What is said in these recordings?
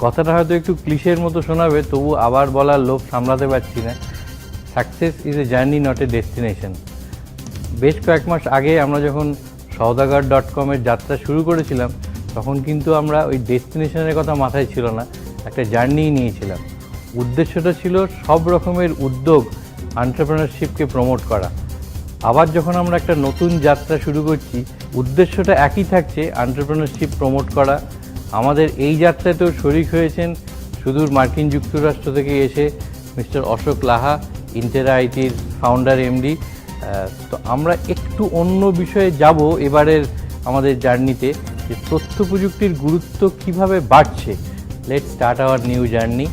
কথাটা হয়তো একটু ক্লিশের মতো শোনাবে, তবু আবার বলার লোভ সামলাতে পারছি না। Success is a journey, not a destination. বেশ কয়েক মাস আগে আমরা যখন saudagar.com-এর যাত্রা শুরু করেছিলাম, তখন কিন্তু আমরা ওই ডেস্টিনেশনের কথা মাথায় ছিল না, একটা জার্নি নিয়েছিলাম। উদ্দেশ্যটা ছিল সব রকমের উদ্যোগ, এন্টারপ্রেনারশিপকে প্রমোট করা। আবার যখন আমরা একটা নতুন যাত্রা শুরু করছি, উদ্দেশ্যটা একই থাকছে, এন্টারপ্রেনারশিপ প্রমোট করা। আমাদের এই যাত্রাতেও শরিক হয়েছেন সুদূর মার্কিন যুক্তরাষ্ট্র থেকে এসে মিস্টার অশোক লাহা, ইন্টেরা আইটির ফাউন্ডার এমডি। তো আমরা একটু অন্য বিষয়ে যাব এবারের আমাদের জার্নিতে, যে তথ্য প্রযুক্তির গুরুত্ব কিভাবে বাড়ছে। Let's start our new journey.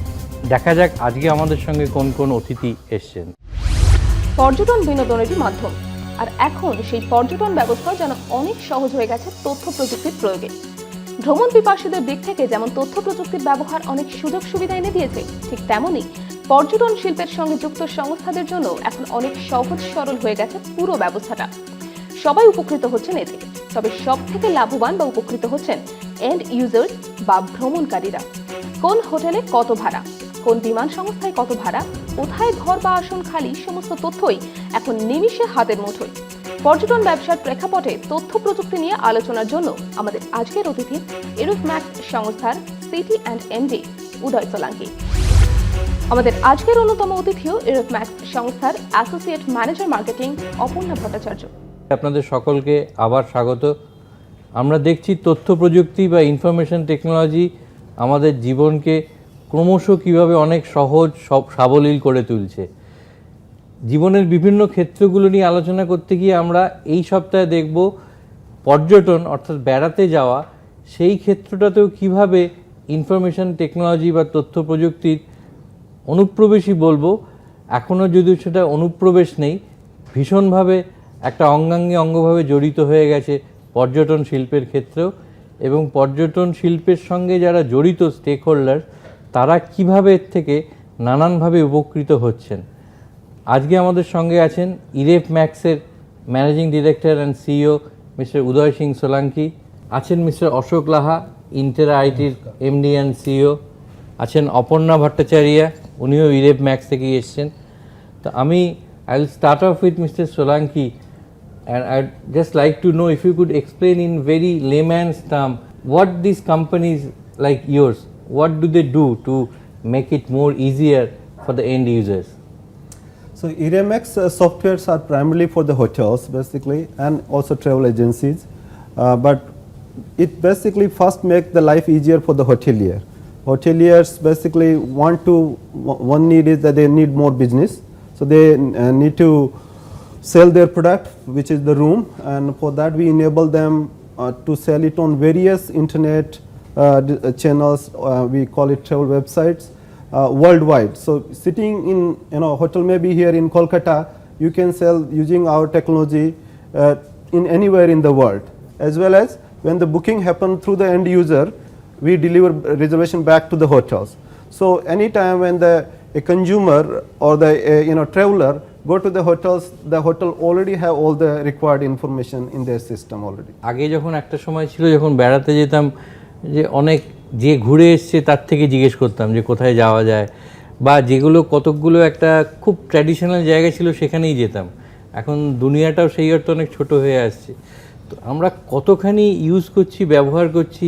দেখা যাক আজকে আমাদের সঙ্গে কোন কোন অতিথি এসছেন। পর্যটন বিনোদনেরই মাধ্যম, আর এখন সেই পর্যটন ব্যবস্থা যেন অনেক সহজ হয়ে গেছে তথ্য প্রযুক্তির প্রয়োগে। ভ্রমণ পিপাসুদের দিক থেকে যেমন তথ্য প্রযুক্তির ব্যবহার অনেক সুযোগ সুবিধা এনে দিয়েছে, ঠিক তেমনই পর্যটন শিল্পের সঙ্গে যুক্ত সংস্থাদের জন্য এখন অনেক সহজ সরল হয়ে গেছে পুরো ব্যবস্থাটা। সবাই উপকৃত হচ্ছেন এ থেকে, তবে সব থেকে লাভবান বা উপকৃত হচ্ছেন এন্ড ইউজার্স বা ভ্রমণকারীরা। কোন হোটেলে কত ভাড়া, কোন বিমান সংস্থায় কত ভাড়া, কোথায় ঘর বা আসন খালি, সমস্ত তথ্যই এখন নিমিষে হাতের মুঠোয়। পর্যটন ব্যবসার প্রেক্ষাপটে তথ্য প্রযুক্তি নিয়ে আলোচনার জন্য আমাদের আজকের অতিথি এরোফম্যাক্স সংস্থার সিটি অ্যান্ড এমডি উদয় সোলাঙ্কি। আমাদের আজকের অন্যতম অতিথিও এরোফম্যাক্স সংস্থার associate manager marketing Aparna Bhattacharya. আপনাদের সকলকে আবার স্বাগত। আমরা দেখছি তথ্য প্রযুক্তি বা ইনফরমেশন টেকনোলজি আমাদের জীবনকে ক্রমশ কীভাবে অনেক সহজ সাবলীল করে তুলছে। জীবনের বিভিন্ন ক্ষেত্রগুলো নিয়ে আলোচনা করতে গিয়ে আমরা এই সপ্তাহে দেখব পর্যটন অর্থাৎ বেড়াতে যাওয়া, সেই ক্ষেত্রটাতেও কিভাবে ইনফরমেশন টেকনোলজি বা তথ্য প্রযুক্তির অনুপ্রবেশই বলবো, এখনও যদিও সেটা অনুপ্রবেশ নেই, ভীষণভাবে একটা অঙ্গভাবে জড়িত হয়ে গেছে পর্যটন শিল্পের ক্ষেত্রেও। এবং পর্যটন শিল্পের সঙ্গে যারা জড়িত স্টেক হোল্ডার, তারা কিভাবে এর থেকে নানানভাবে উপকৃত হচ্ছেন। আজকে আমাদের সঙ্গে আছেন ইরেফম্যাক্সের managing director and CEO mister Uday Singh Solanki, আছেন মিস্টার অশোক লাহা, ইন্টেরা আইটির এমডি অ্যান্ড সিইও, আছেন অপর্ণা ভট্টাচার্য, উনিও ইরেফম্যাক্স থেকে এসছেন। তো I will start off with mister Solanki, and I'd just like to know if you could explain in very layman's term what these companies like yours, what do they do to make it more easier for the end users? So ERMX softwares are primarily for the hotels basically and also travel agencies, but it basically first make the life easier for the hotelier. Hoteliers basically one need is that they need more business, so they need to sell their product, which is the room, and for that we enable them to sell it on various internet channels, we call it travel websites, worldwide. So sitting in hotel maybe here in Kolkata, you can sell using our technology in anywhere in the world. As well as when the booking happen through the end user, we deliver reservation back to the hotels. So anytime when a consumer or the traveler go to the hotels, the hotel already have all the required information in their system already. আগে যখন একটা সময় ছিল, যখন বেড়াতে যেতাম, যে অনেক যে ঘুরে এসছে তার থেকে জিজ্ঞেস করতাম যে কোথায় যাওয়া যায়, বা যেগুলো কতকগুলো একটা খুব ট্র্যাডিশনাল জায়গা ছিল সেখানেই যেতাম। এখন দুনিয়াটাও সেই অর্থে অনেক ছোট হয়ে আসছে। তো আমরা কতখানি ইউজ করছি, ব্যবহার করছি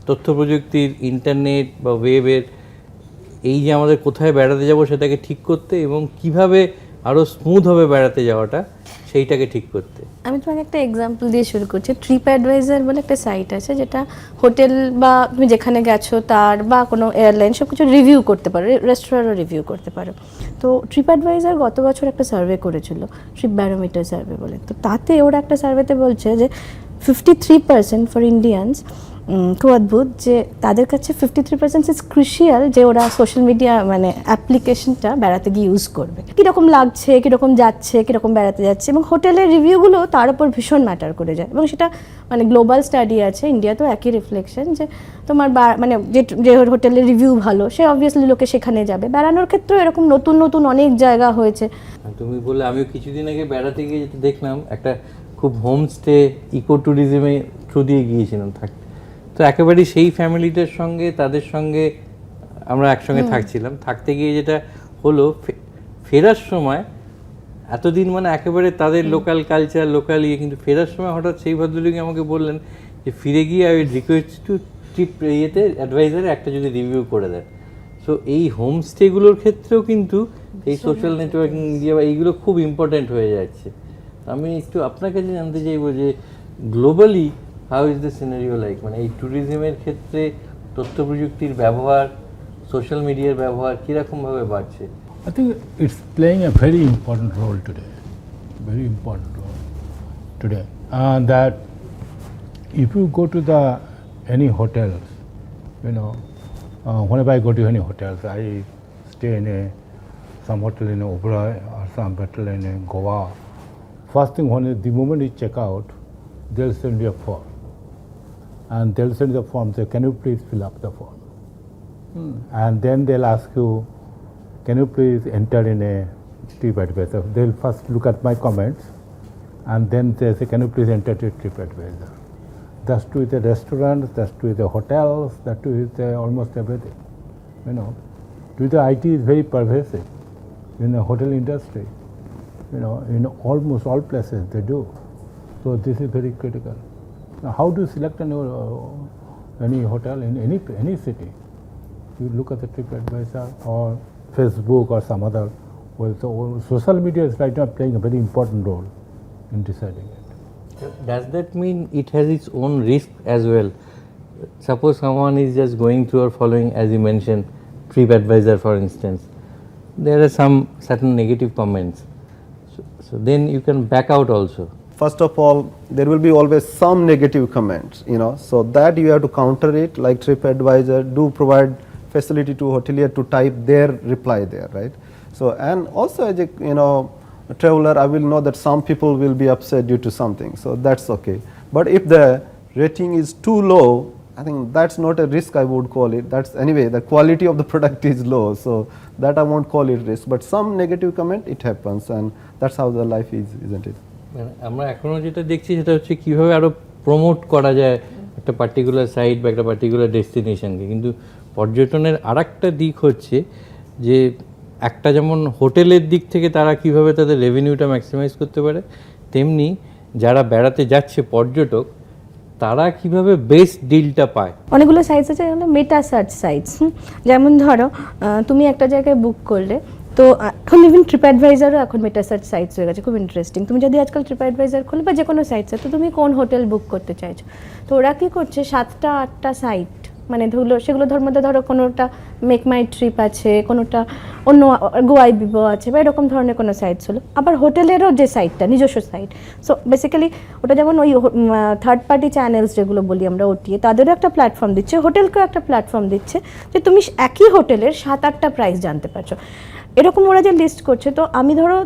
তথ্য প্রযুক্তির, ইন্টারনেট বা ওয়েবের, এই যে আমাদের কোথায় বেড়াতে যাব সেটাকে ঠিক করতে, এবং কিভাবে আরও স্মুথ হবে বেড়াতে যাওয়াটা, সেইটাকে ঠিক করতে। আমি তোমাকে একটা এক্সাম্পল দিয়ে শুরু করছি। ট্রিপ অ্যাডভাইজার বলে একটা সাইট আছে, যেটা হোটেল বা তুমি যেখানে গেছো তার বা কোনো এয়ারলাইন সব কিছু রিভিউ করতে পারো, রেস্টুরেন্টও রিভিউ করতে পারো। তো ট্রিপ অ্যাডভাইজার গত বছর একটা সার্ভে করেছিল, ট্রিপ ব্যারোমিটার সার্ভে বলে। তো তাতে ওরা একটা সার্ভেতে বলছে যে 53% ফর ইন্ডিয়ানস, খুব অদ্ভুত, যে তাদের কাছে 53% ইজ ক্রুশিয়াল যে ওরা সোশ্যাল মিডিয়া মানে অ্যাপ্লিকেশনটা বেড়াতে গিয়ে ইউজ করবে। কীরকম লাগছে, কীরকম যাচ্ছে, কীরকম বেড়াতে যাচ্ছে, এবং হোটেলের রিভিউগুলো তার উপর ভীষণ ম্যাটার করে যায়। এবং সেটা মানে গ্লোবাল স্টাডি আছে, ইন্ডিয়াতেও একই রিফ্লেকশন, যে তোমার মানে যে হোটেলের রিভিউ ভালো, সে অবভিয়াসলি লোকে সেখানে যাবে। বেড়ানোর ক্ষেত্রেও এরকম নতুন নতুন অনেক জায়গা হয়েছে। তুমি বললে, আমিও কিছুদিন আগে বেড়াতে গিয়ে যেটা দেখলাম, একটা খুব হোমস্টে ইকো ট্যুরিজমে থ্রু দিয়ে গিয়েছিলাম থাকতে। তো একেবারেই সেই ফ্যামিলিটার সঙ্গে, তাদের সঙ্গে আমরা একসঙ্গে থাকছিলাম, থাকতে গিয়ে যেটা হলো ফেরার সময় এতদিন মানে একেবারে তাদের লোকাল কালচার লোকাল কিন্তু ফেরার সময় হঠাৎ সেই ভদ্রলোক আমাকে বললেন যে ফিরে গিয়ে I will request to trip অ্যাডভাইজারে একটা যদি রিভিউ করে দেন। সো এই হোমস্টেগুলোর ক্ষেত্রেও কিন্তু এই সোশ্যাল নেটওয়ার্কিং মিডিয়া বা এইগুলো খুব ইম্পর্ট্যান্ট হয়ে যাচ্ছে। আমি একটু আপনার কাছে জানতে চাইবো যে globally how is the scenario like, মানে এই ট্যুরিজমের ক্ষেত্রে তথ্য প্রযুক্তির ব্যবহার, সোশ্যাল মিডিয়ার ব্যবহার কীরকমভাবে বাড়ছে? I think it's playing a very important role today, very important role today. That if you go to any hotels, whenever I go to any hotels, I stay in some hotel in Oberoi or some hotel in Goa. First thing, the moment you check out, they'll send you a form, and they'll send you the form. Say, can you please fill up the form? And then they'll ask you, can you please enter in a TripAdvisor? They'll first look at my comments, and then they say, can you please enter to TripAdvisor? That's true with the restaurants, that's true with the hotels, that's true with almost everything. With the IT is very pervasive in the hotel industry. In almost all places they do. So this is very critical. Now, how do you select any hotel in any city? You look at the TripAdvisor or Facebook or some other. Well, so social media is right now playing a very important role in deciding it. Does that mean it has its own risk as well? Suppose someone is just going through or following, as you mentioned, TripAdvisor for instance, there are some certain negative comments. So then you can back out also. First of all, there will be always some negative comments, so that you have to counter it. Like TripAdvisor do provide facility to hotelier to type their reply there, right? So, and also as a traveler, I will know that some people will be upset due to something, so that's okay. But if the rating is too low, I think that's not a risk, I would call it. That's anyway, the quality of the product is low, so that I won't call it risk. But some negative comment, it happens, and that's how the life is, isn't it? আমরা এখনো যেটা দেখছি সেটা হচ্ছে কিভাবে আরো promote করা যায় একটা পার্টিকুলার সাইট বা একটা পার্টিকুলার ডেস্টিনেশনকে। কিন্তু পর্যটনের আরেকটা দিক হচ্ছে যে একটা যেমন হোটেলের দিক থেকে তারা কিভাবে তাদের রেভিনিউটা ম্যাক্সিমাইজ করতে পারে, তেমনি যারা বেড়াতে যাচ্ছে পর্যটক তারা কিভাবে বেস্ট ডিলটা পায়। অনেকগুলো সাইটস আছে যেমন মেটা সার্চ সাইটস, যেমন ধরো তুমি একটা জায়গায় বুক করলে, তো এখন ইভেন TripAdvisorও এখন মেটা সার্চ সাইটস হয়ে গেছে, খুব ইন্টারেস্টিং। তুমি যদি আজকাল TripAdvisor খোলো বা যে কোনো সাইটসে, তো তুমি কোন হোটেল বুক করতে চাইছো, তো ওরা কী করছে 7টা 8টা সাইট, মানে সেগুলোর মধ্যে ধরো কোনোটা মেক মাই ট্রিপ আছে, কোনোটা অন্য গোয়াই বিবো আছে, বা এরকম ধরনের কোনো সাইটস হলো। আবার হোটেলেরও যে সাইটটা নিজস্ব সাইট, সো বেসিক্যালি ওটা যেমন ওই থার্ড পার্টি চ্যানেলস যেগুলো বলি আমরা ওটিএ, তাদেরও একটা প্ল্যাটফর্ম দিচ্ছে, হোটেলকেও একটা প্ল্যাটফর্ম দিচ্ছে যে তুমি একই হোটেলের 7-8টা প্রাইস জানতে পারছো। এরকম ওরা যে লিস্ট করছে, তো আমি ধরো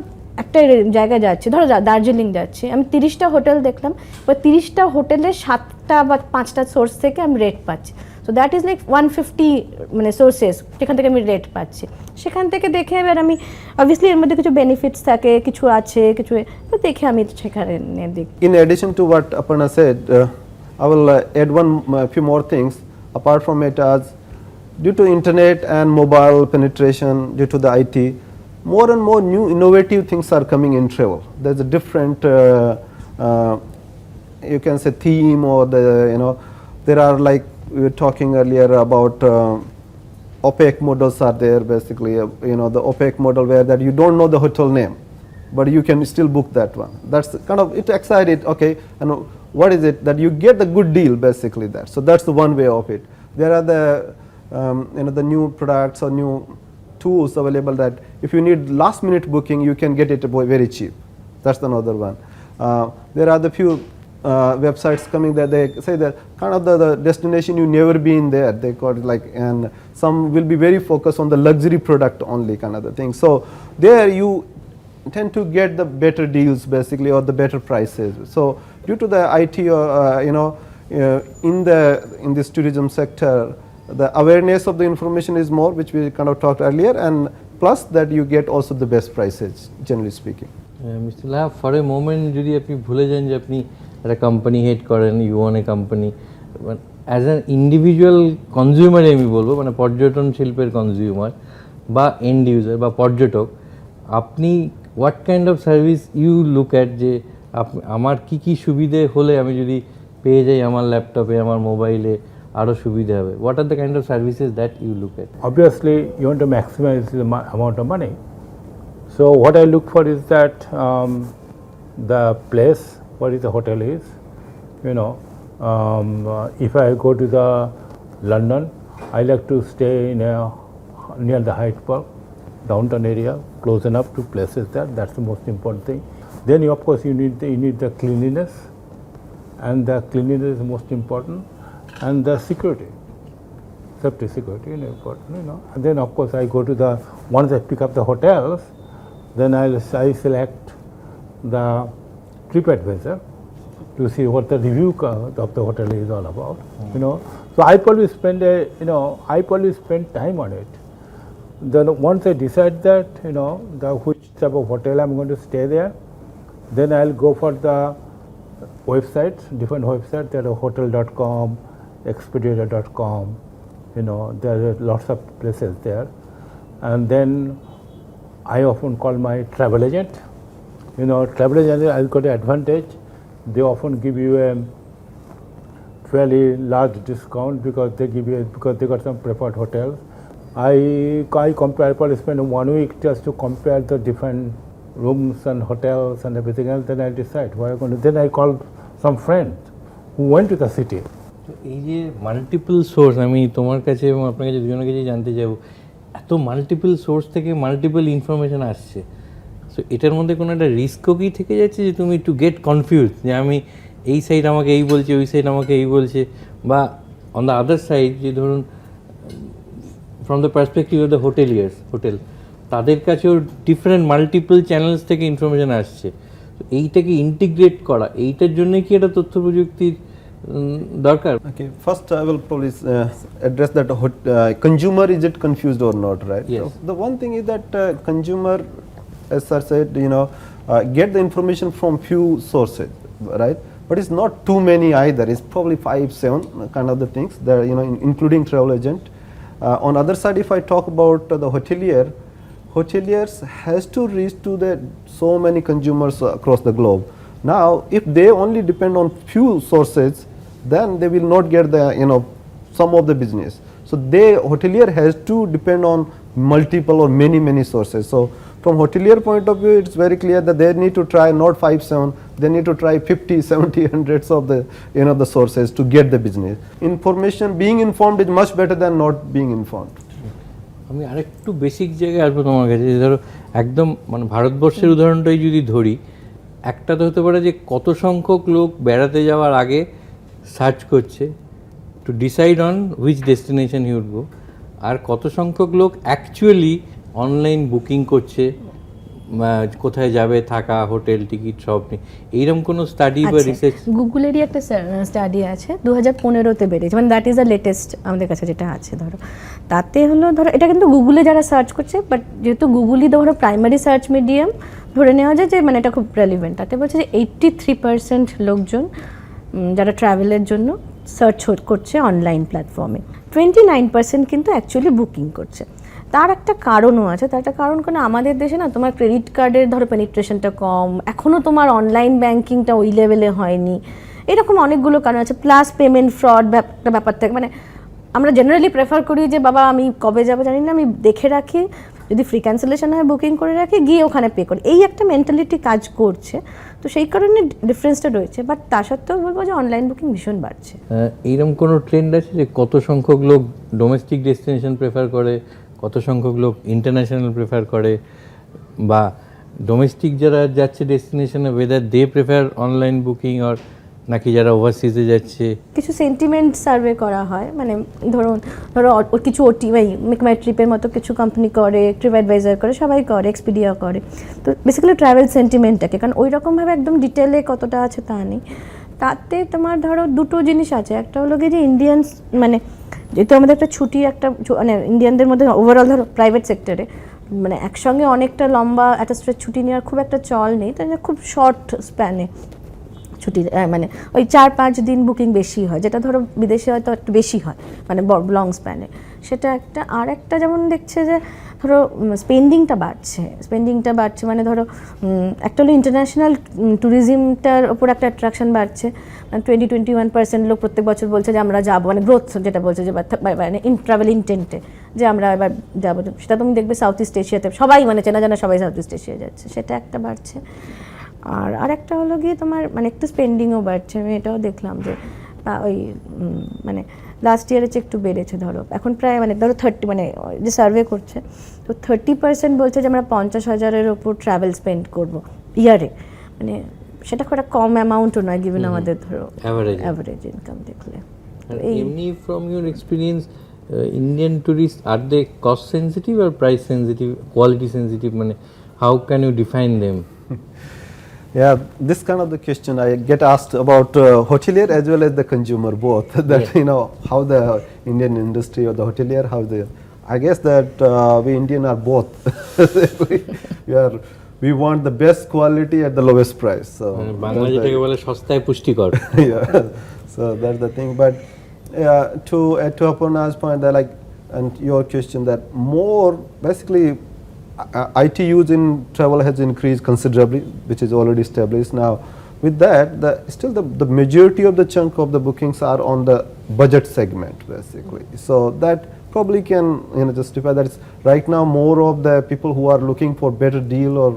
একটা জায়গায় যাচ্ছি, ধরো দার্জিলিং যাচ্ছি, আমি 30টা হোটেল দেখলাম, বা 30টা হোটেলের 7টা বা 5টা সোর্স থেকে আমি রেট পাচ্ছি। সো দ্যাট ইজ লাইক 150 মানে সোর্সেস যেখান থেকে আমি রেট পাচ্ছি। সেখান থেকে দেখে এবার আমি অবভিয়াসলি এর মধ্যে কিছু বেনিফিটস থাকে, কিছু আছে, কিছু দেখে আমি সেখানে দেখি। In addition to what Aparna said, I will add few more things apart from it. As due to internet and mobile penetration, due to the IT, more and more new innovative things are coming in travel. There's a different you can say theme, or there are, like we were talking earlier about opaque models are there basically, the opaque model where that you don't know the hotel name, but you can still book that one. That's kind of, it excited, okay, and what is it that you get the good deal basically that. So that's the one way of it. There are the the new products or new tools available that if you need last minute booking, you can get it very cheap. That's another one. There are the few websites coming that they say that kind of the destination you never been there, they call it like, and some will be very focused on the luxury product only kind of the thing. So there you tend to get the better deals basically, or the better prices. So due to the IT or in this tourism sector, the awareness of the information is more, which we kind of talked earlier, and plus that you get also the best prices generally speaking. Mr. Laha, for a moment যদি আপনি ভুলে যান যে আপনি একটা company head করেন, you own a company, as an individual consumer আমি বলবো, মানে পর্যটন শিল্পের কনজিউমার বা এন্ড ইউজার বা পর্যটক, আপনি what kind of service you look at, যে আমার কি কি সুবিধে হলে আমি যদি পেয়ে যাই আমার ল্যাপটপে, আমার মোবাইলে আরও সুবিধা হবে? What are the kind of services that you look at? Obviously, you want to maximize the amount of money. So what I look for is that the place where the hotel is. You know, if I go to the London, I like to stay in near the Hyde Park, downtown area, close enough to places there. That's the most important thing. Then of course you need the cleanliness, and the cleanliness is most important, and the security. Safety, security, important, And then of course I go to the, once I pick up the hotels, then I select the TripAdvisor to see what the review of the hotel is all about, So I probably spend time on it. Then once I decide that, which type of hotel I'm going to stay there, then I'll go for the websites, different websites, there are hotel.com, Expedia.com, there are lots of places there. And then I often call my travel agent. Travel agent, I've got an advantage. They often give you a fairly large discount because they got some preferred hotels. I compare, I probably spend 1 week just to compare the different rooms and hotels and everything else. Then I decide what I'm going to. Then I call some friends who went to the city. এই যে multiple source, আমি তোমার কাছে এবং আপনার কাছে দুজনের কাছে জানতে চাইবো, এত মাল্টিপল সোর্স থেকে মাল্টিপল ইনফরমেশন আসছে, সো এটার মধ্যে কোনো একটা রিস্কও কি থেকে যাচ্ছে যে তুমি টু গেট কনফিউজ, যে আমি এই সাইড আমাকে এই বলছে, ওই সাইড আমাকে এই বলছে, বা অন দ্য আদার সাইড যে ধরুন from the perspective of the hotel, তাদের কাছেও ডিফারেন্ট মাল্টিপল চ্যানেলস থেকে ইনফরমেশন আসছে, তো এইটাকে ইন্টিগ্রেট করা, এইটার জন্যই কি এটা তথ্য প্রযুক্তির দরকার? Okay, first I will probably address that consumer, is it confused or not, right? Yes. So the one thing is that consumer, as sir said, get the information from few sources, right? But it's not too many either. It's probably 5-7 kind of the things that including travel agent. On other side, if I talk about the hoteliers has to reach to the so many consumers across the globe. Now, if they only depend on few sources, then they will not get the some of the business. So hotelier has to depend on multiple or many sources. So from hotelier point of view, it's very clear that they need to try not 5-7, they need to try 50, 70, hundreds of the the sources to get the business. Information, being informed is much better than not being informed. আমি আরেকটু basic জায়গায় আসবো তোমার কাছে, যে ধরো একদম মানে ভারতবর্ষের উদাহরণটাই যদি ধরি, একটা তো হতে পারে যে কত সংখ্যক লোক বেড়াতে যাওয়ার আগে সার্চ করছে to decide on which destination he would go, আর কত সংখ্যক লোক অ্যাকচুয়ালি অনলাইন বুকিং করছে কোথায় যাবে, থাকা, হোটেল, টিকিট সব নিয়ে। এইরকম কোনো স্টাডি বা রিসার্চ? গুগলেরই একটা স্টাডি আছে 2015-তে বেরিয়েছে, মানে দ্যাট ইজ দ্য লেটেস্ট আমাদের কাছে যেটা আছে। তাতে হলো এটা কিন্তু গুগলে যারা সার্চ করছে, বাট যেহেতু গুগলই প্রাইমারি সার্চ মিডিয়াম ধরে নেওয়া যায় যে মানে এটা খুব রেলিভেন্ট। তাতে বলছে যে 83% লোকজন যারা ট্রাভেলের জন্য সার্চ করছে অনলাইন প্ল্যাটফর্মে, 29% কিন্তু অ্যাকচুয়ালি বুকিং করছে। তার একটা কারণও আছে, তার একটা কারণ কোনো আমাদের দেশে না তোমার ক্রেডিট কার্ডের পেনিট্রেশনটা কম, এখনও তোমার অনলাইন ব্যাঙ্কিংটা ওই লেভেলে হয়নি, এরকম অনেকগুলো কারণ আছে। প্লাস পেমেন্ট ফ্রড একটা ব্যাপার থাকে, মানে আমরা জেনারেলি প্রেফার করি যে বাবা আমি কবে যাবো জানি না, আমি দেখে রাখি, যদি ফ্রি ক্যান্সেলেশন হয় বুকিং করে রাখি, গিয়ে ওখানে পে করি, এই একটা মেন্টালিটি কাজ করছে। তো সেই কারণে ডিফারেন্সটা রয়েছে, বাট তা সত্ত্বেও বলবো যে অনলাইন বুকিং ভীষণ বাড়ছে। এইরকম কোনো ট্রেন্ড আছে যে কত সংখ্যক লোক ডোমেস্টিক ডেস্টিনেশন প্রেফার করে, কত সংখ্যক লোক ইন্টারন্যাশনাল প্রেফার করে, বা ডোমেস্টিক যারা যাচ্ছে ডেস্টিনেশনে whether they prefer online booking or নাকি যারা ওভারসিজে যাচ্ছে? কিছু সেন্টিমেন্ট সার্ভে করা হয়, মানে ধরো কিছু মেক মাই ট্রিপের মতো কিছু কোম্পানি করে, ট্রিপঅ্যাডভাইজার করে, সবাই করে, এক্সপিডিয়া করে। তো বেসিক্যালি ট্রাভেল সেন্টিমেন্টটাকে, কারণ ওই রকমভাবে একদম ডিটেলে কতটা আছে তা নেই। তাতে তোমার দুটো জিনিস আছে, একটা হলো কি যে ইন্ডিয়ানস, মানে যেহেতু আমাদের একটা ছুটি একটা মানে ইন্ডিয়ানদের মধ্যে ওভারঅল প্রাইভেট সেক্টরে মানে একসঙ্গে অনেকটা লম্বা একটা ছুটি নেওয়ার খুব একটা চল নেই, তাই খুব শর্ট স্প্যানে ছুটি মানে ওই 4-5 দিন বুকিং বেশি হয়, যেটা ধরো বিদেশে হয়তো একটু বেশি হয় মানে লং স্প্যানে, সেটা একটা। আর একটা যেমন দেখছে যে ধরো স্পেন্ডিংটা বাড়ছে মানে ধরো একটা হলো ইন্টারন্যাশনাল ট্যুরিজমটার ওপর একটা অ্যাট্রাকশন বাড়ছে, মানে 20-21% লোক প্রত্যেক বছর বলছে যে আমরা যাবো, মানে গ্রোথ যেটা বলছে যে মানে ট্রাভেল ইন্টেন্টে যে আমরা এবার যাবো। সেটা তুমি দেখবে সাউথ ইস্ট এশিয়াতে সবাই মানে চেনা জানা সবাই সাউথ ইস্ট এশিয়া যাচ্ছে, সেটা একটা বাড়ছে। আর একটা হলো গিয়ে তোমার মানে একটু স্পেন্ডিংও বাড়ছে, আমি এটাও দেখলাম যে ওই মানে লাস্ট ইয়ারের চেয়ে একটু বেড়েছে। ধরো এখন প্রায় মানে ধরো 30 মানে যে সার্ভে করছে তো 30% বলছে যে আমরা 50,000-এর ওপর ট্রাভেল স্পেন্ড করবো ইয়ারে, মানে সেটা খুব একটা কম অ্যামাউন্টও নয় গিভেন আমাদের ধরো অ্যাভারেজ ইনকাম দেখলে। এমনি from your experience Indian tourist are they cost sensitive আর প্রাইস সেন্সিটিভ, কোয়ালিটি সেন্সিটিভ, মানে how can you define them? Yeah, this kind of the question I get asked about hotelier as well as the consumer both. That how the Indian industry or the hotelier, how the I guess that we Indian are both. we want the best quality at the lowest price. So Bangla যেটাকে বলে সস্তায় পুষ্টিকর। Yeah, so that's the thing. But to add to Aparna's point, that like and your question, that more basically. IT use in travel has increased considerably, which is already established now. With that, still the majority of the chunk of the bookings are on the budget segment basically. So that probably can justify that it's right now more of the people who are looking for better deal or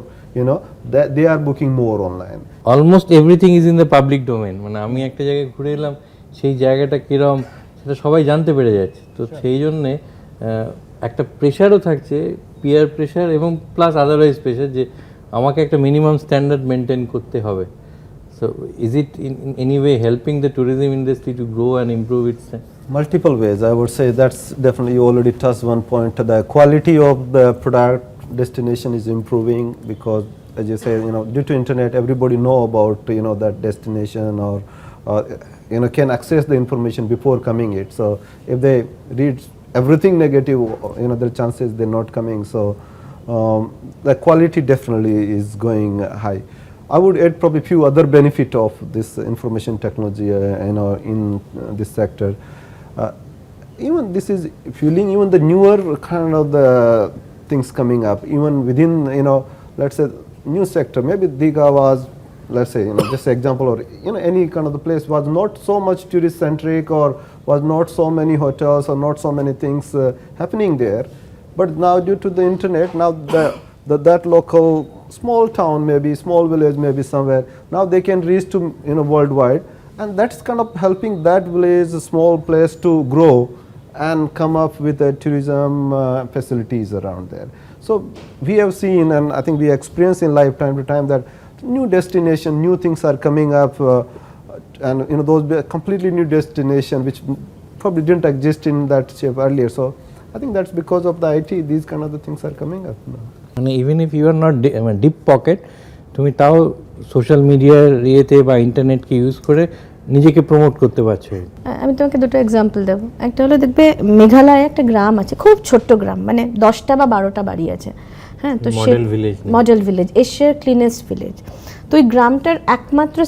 that they are booking more online. Almost everything is in the public domain. মানে আমি একটা জায়গায় ঘুরে এলাম, সেই জায়গাটা কিরম সেটা সবাই জানতে পেরে যাচ্ছে। তো সেই জন্যে একটা প্রেশারও থাকছে, পিয়ার প্রেশার এবং প্লাস আদারওয়াইজ প্রেশার, যে আমাকে একটা মিনিমাম স্ট্যান্ডার্ড মেনটেন করতে হবে। So is it in any way helping the tourism industry to grow and improve it's? Multiple ways, I would say. That's definitely, you already touched one point. The quality of the product destination is improving because, as you say, due to internet, everybody know about that destination or can access the information before coming it. So if they read everything negative, the chances they're not coming. So the quality definitely is going high. I would add probably few other benefit of this information technology in this sector. Even this is fueling even the newer kind of the things coming up, even within let's say new sector. Maybe Diga was, let's say just example, or any kind of the place was not so much tourist centric or was not so many hotels or not so many things happening there, but now due to the internet, now that local small town, maybe small village, maybe somewhere, now they can reach to worldwide, and that's kind of helping that village, a small place, to grow and come up with the tourism facilities around there. So we have seen, and I think we experience in life time to time, that new destination, new things are coming up, and those completely new destination which probably didn't exist in that shape earlier. So I think that's because of the IT, these kind of the things are coming up now. মানে even if you are not deep pocket, তুমি তাও social মিডিয়ার ইয়েতে বা ইন্টারনেটকে use করে নিজেকে promote করতে পারছো। আমি তোমাকে দুটো এক্সাম্পল দেবো। একটা হলো দেখবে মেঘালয়ে একটা গ্রাম আছে, খুব ছোট্ট গ্রাম, মানে 10টা বা 12টা বাড়ি আছে। হ্যাঁ, তো মডেল ভিলেজ, এশিয়ার ক্লিনেস্ট ভিলেজ। তো ওই গ্রামটার একমাত্র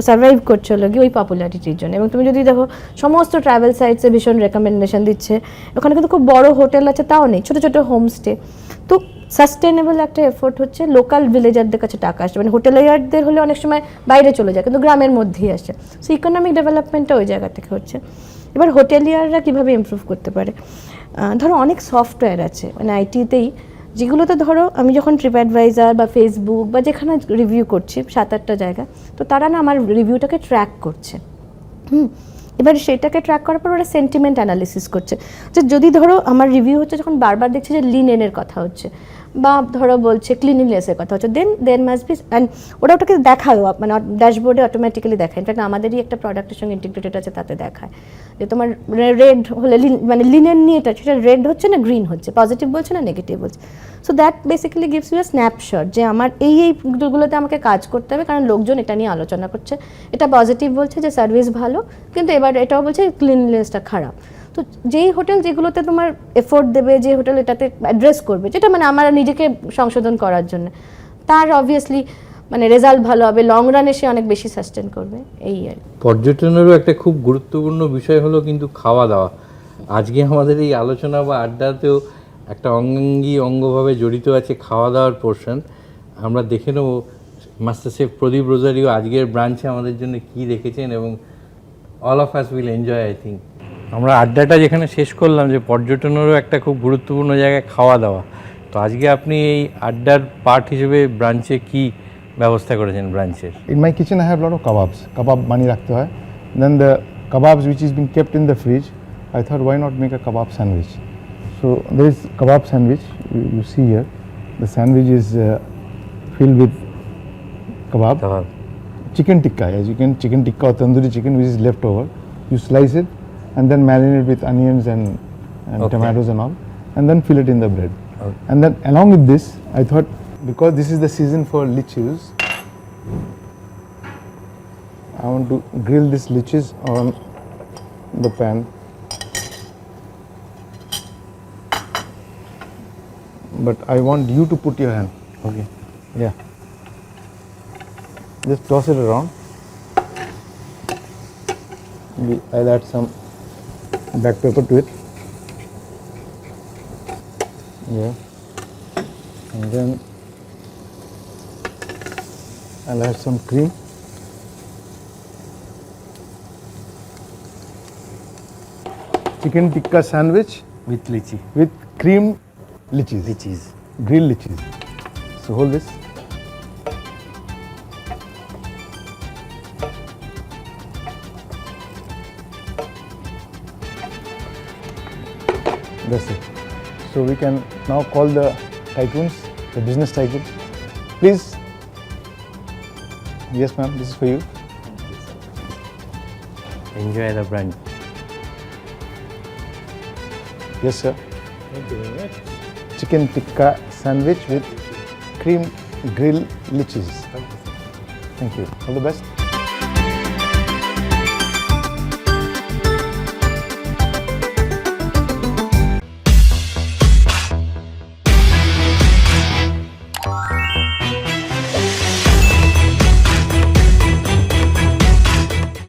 সার্ভাইভ করছে হলো গিয়ে ওই পপুলারিটির জন্য। এবং তুমি যদি দেখো সমস্ত ট্রাভেল সাইটসে ভীষণ রেকমেন্ডেশন দিচ্ছে, ওখানে কিন্তু খুব বড় হোটেল আছে তাও নেই, ছোটো ছোটো হোমস্টে। তো সাস্টেনেবল একটা এফোর্ট হচ্ছে, লোকাল ভিলেজারদের কাছে টাকা আসছে, মানে হোটেলিয়ারদের হলে অনেক সময় বাইরে চলে যায়, কিন্তু গ্রামের মধ্যেই আসে। সো ইকোনমিক ডেভেলপমেন্টটা ওই জায়গা থেকে হচ্ছে। এবার হোটেলিয়াররা কীভাবে ইমপ্রুভ করতে পারে, ধরো অনেক সফটওয়্যার আছে মানে আইটিতেই, যেগুলোতে ধরো আমি যখন ট্রিপ অ্যাডভাইজার বা ফেসবুক বা যেখানে রিভিউ করছি 7-8টা জায়গা, তো তারা না আমার রিভিউটাকে ট্র্যাক করছে। এবার সেটাকে ট্র্যাক করার পর ওরা সেন্টিমেন্ট অ্যানালিসিস করছে, যে যদি ধরো আমার রিভিউ হচ্ছে যখন বারবার দেখছে যে লিনেনের কথা হচ্ছে বা ধরো বলছে ক্লিনলিনেসের কথা হচ্ছে, দেন মাস্ট বি, অ্যান্ড ওরা ওটাকে দেখায়, মানে ড্যাশবোর্ডে অটোমেটিক্যালি দেখায়। ইনফ্যাক্ট আমাদেরই একটা প্রোডাক্টের সঙ্গে ইন্টিগ্রেটেড আছে, তাতে দেখায় যে তোমার রেড হলে মানে লিনেন নিয়ে এটা সেটা রেড হচ্ছে না গ্রিন হচ্ছে, পজিটিভ বলছে না নেগেটিভ বলছে। So that basically gives you a snapshot যে আমার এইগুলোতে আমাকে কাজ করতে হবে, কারণ লোকজন এটা নিয়ে আলোচনা করছে, এটা পজিটিভ বলছে যে সার্ভিস ভালো, কিন্তু এবার এটাও বলছে ক্লিনলিনেসটা খারাপ। তো যেই হোটেল যেগুলোতে তোমার এফোর্ট দেবে, যে হোটেল এটাতে অ্যাড্রেস করবে, যেটা মানে আমার নিজেকে সংশোধন করার জন্য, তার অবভিয়াসলি মানে রেজাল্ট ভালো হবে, লং রানে সে অনেক বেশি সাস্টেন করবে, এই আর কি। পর্যটনেরও একটা খুব গুরুত্বপূর্ণ বিষয় হলো কিন্তু খাওয়া দাওয়া। আজকে আমাদের এই আলোচনা বা আড্ডাতেও একটা অঙ্গভাবে জড়িত আছে খাওয়া দাওয়ার পোর্শন। আমরা দেখে নেব মাস্টার শেফ প্রদীপ রোজারিও আজকের ব্রাঞ্চে আমাদের জন্য কি রেখেছেন, এবং all of us will enjoy I think. আমরা আড্ডাটা যেখানে শেষ করলাম যে পর্যটনেরও একটা খুব গুরুত্বপূর্ণ জায়গায় খাওয়া দাওয়া, তো আজকে আপনি এই আড্ডার পার্ট হিসেবে ব্রাঞ্চে কি ব্যবস্থা করেছেন ব্রাঞ্চের? In my kitchen, I have a lot of kebabs. Kebab bani rakhte hai. Then the kebabs which is being kept in the fridge, I thought why not make a kebab sandwich. So there is kebab sandwich. You see here, the sandwich is filled with kebab, chicken tikka. As you can, chicken tikka or tandoori chicken which is left over. You slice it and then marinate with onions and Okay. tomatoes and all, and then fill it in the bread. Okay. And then along with this, I thought because this is the season for lichis, I want to grill these lichis on the pan. But I want you to put your hand. Okay. Yeah. Just toss it around. Maybe I'll add some black pepper to it. Yeah. And then I'll add some cream. Chicken tikka sandwich With lychee. with cream lichis. Lychees. Grilled lichis. So hold this. That's it. So we can now call the tycoons, the business tycoons. Please. Yes, ma'am, this is for you. Enjoy the brunch. Yes, sir. Chicken tikka sandwich with cream grilled lichis. Thank you. All the best.